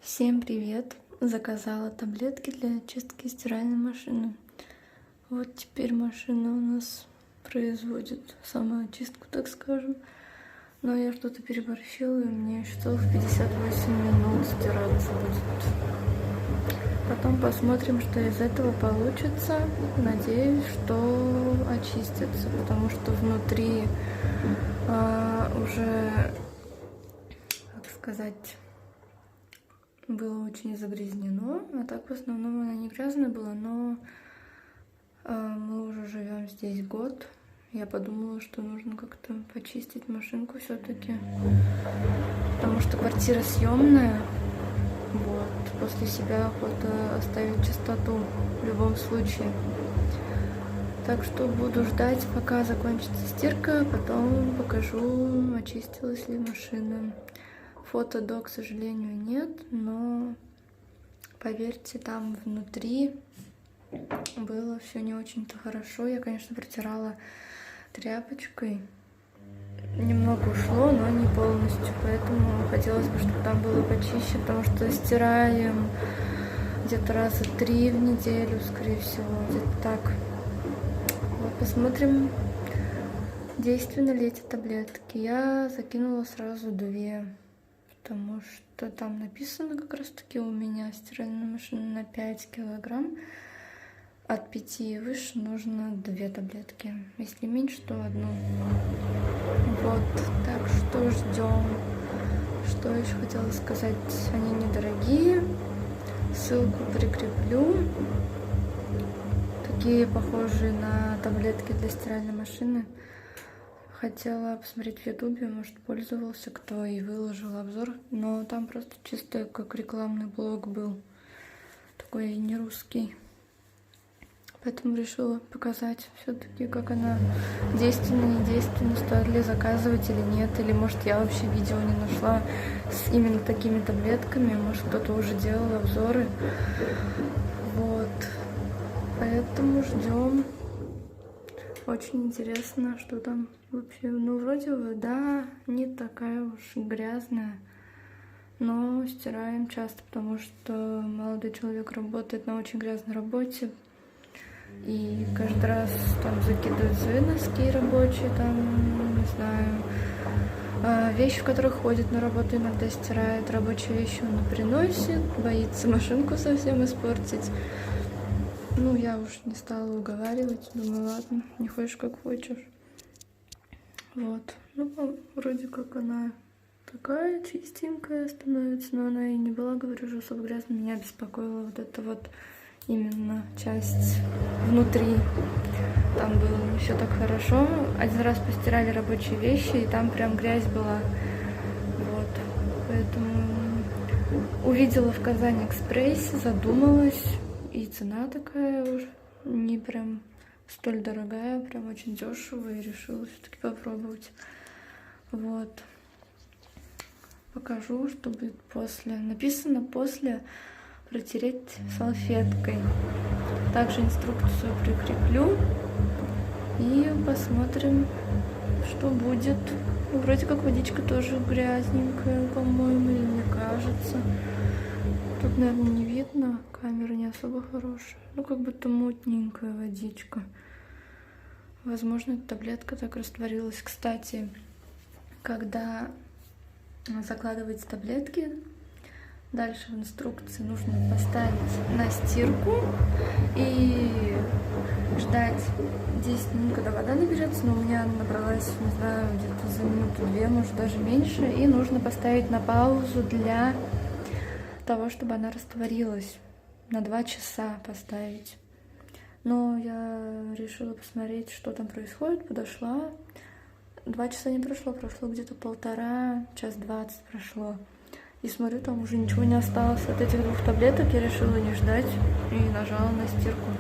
Всем привет! Заказала таблетки для очистки стиральной машины. Вот теперь машина у нас производит самоочистку, так скажем. Но я что-то переборщила, и мне еще целых 58 минут стираться будет. Потом посмотрим, что из этого получится. Надеюсь, что очистится, потому что внутри уже, как сказать, было очень загрязнено, а так в основном она не грязная была, но мы уже живем здесь год. Я подумала, что нужно как-то почистить машинку все-таки, потому что квартира съемная. Вот, после себя охота оставить чистоту в любом случае. Так что буду ждать, пока закончится стирка, а потом покажу, очистилась ли машина. Фото до, к сожалению, нет, но поверьте, там внутри было все не очень-то хорошо. Я, конечно, протирала тряпочкой. Немного ушло, но не полностью, поэтому хотелось бы, чтобы там было почище, потому что стираем где-то раза 3 в неделю, скорее всего, где-то так. Вот, посмотрим, действенны ли эти таблетки. Я закинула сразу 2. Потому что там написано как раз таки у меня стиральная машина на 5 килограмм. От 5 и выше нужно 2 таблетки. Если меньше, то 1. Вот, так что ждем. Что еще хотела сказать? Они недорогие. Ссылку прикреплю. Такие похожие на таблетки для стиральной машины. Хотела посмотреть в ютубе, может, пользовался кто и выложил обзор, но там просто чисто как рекламный блог был, такой не русский. Поэтому решила показать все-таки, как она действенна, не действенна, стоит ли заказывать или нет, или может я вообще видео не нашла с именно такими таблетками, может кто-то уже делал обзоры. Вот, поэтому ждем. Очень интересно, что там вообще. Ну, вроде вода не такая уж грязная, но стираем часто, потому что молодой человек работает на очень грязной работе. И каждый раз там закидывают свои носки рабочие, там, не знаю, вещи, в которых ходит на работу, иногда стирает. Рабочие вещи он приносит, боится машинку совсем испортить. Ну, я уж не стала уговаривать, думаю, ладно, не хочешь, как хочешь. Вот, ну, вроде как она такая чистенькая становится, но она и не была, говорю же, особо грязная. Меня беспокоила вот эта вот именно часть внутри. Там было не все так хорошо. Один раз постирали рабочие вещи, и там прям грязь была. Вот, поэтому увидела в Казань Экспрессе, задумалась. И цена такая уж не прям столь дорогая, прям очень дешевая, и решила все-таки попробовать. Вот. Покажу, что будет после. Написано после протереть салфеткой. Также инструкцию прикреплю. И посмотрим, что будет. Вроде как водичка тоже грязненькая, по-моему, или мне кажется. Тут, наверное, не видно, камера не особо хорошая. Ну, как будто мутненькая водичка. Возможно, эта таблетка так растворилась. Кстати, когда закладываете таблетки, дальше в инструкции нужно поставить на стирку и ждать 10 минут, когда вода наберется. Но у меня она набралась, не знаю, где-то за минуту-2, может, даже меньше. И нужно поставить на паузу для того, чтобы она растворилась, на 2 часа поставить. Но я решила посмотреть, что там происходит, подошла. 2 часа не прошло, прошло где-то 1,5, 1:20 прошло. И смотрю, там уже ничего не осталось от этих 2 таблеток. Я решила не ждать и нажала на стирку.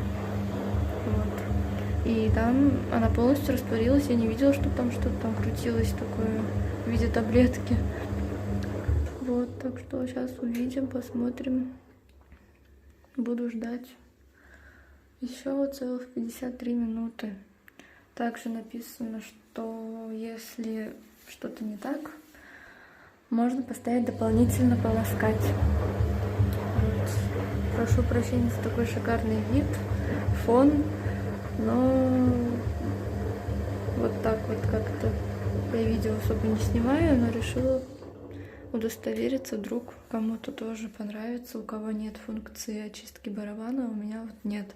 Вот. И там она полностью растворилась. Я не видела, что там что-то там крутилось такое в виде таблетки. Вот, так что сейчас увидим, посмотрим. Буду ждать. Еще вот целых 53 минуты. Также написано, что если что-то не так, можно поставить дополнительно полоскать. Прошу прощения за такой шикарный вид, фон, но вот так вот как-то я видео особо не снимаю, но решила удостовериться, вдруг кому-то тоже понравится, у кого нет функции очистки барабана, у меня вот нет.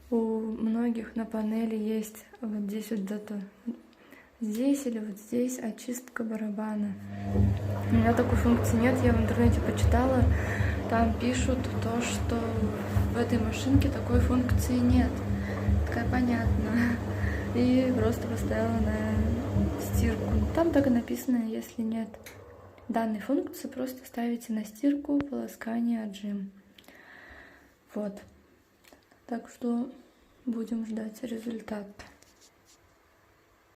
У многих на панели есть вот здесь вот где-то, здесь или вот здесь очистка барабана. У меня такой функции нет, я в интернете почитала, там пишут то, что в этой машинке такой функции нет. Такая понятно. И просто поставила на стирку. Там так и написано, если нет данной функции, просто ставите на стирку, полоскание, отжим. Вот. Так что будем ждать результат.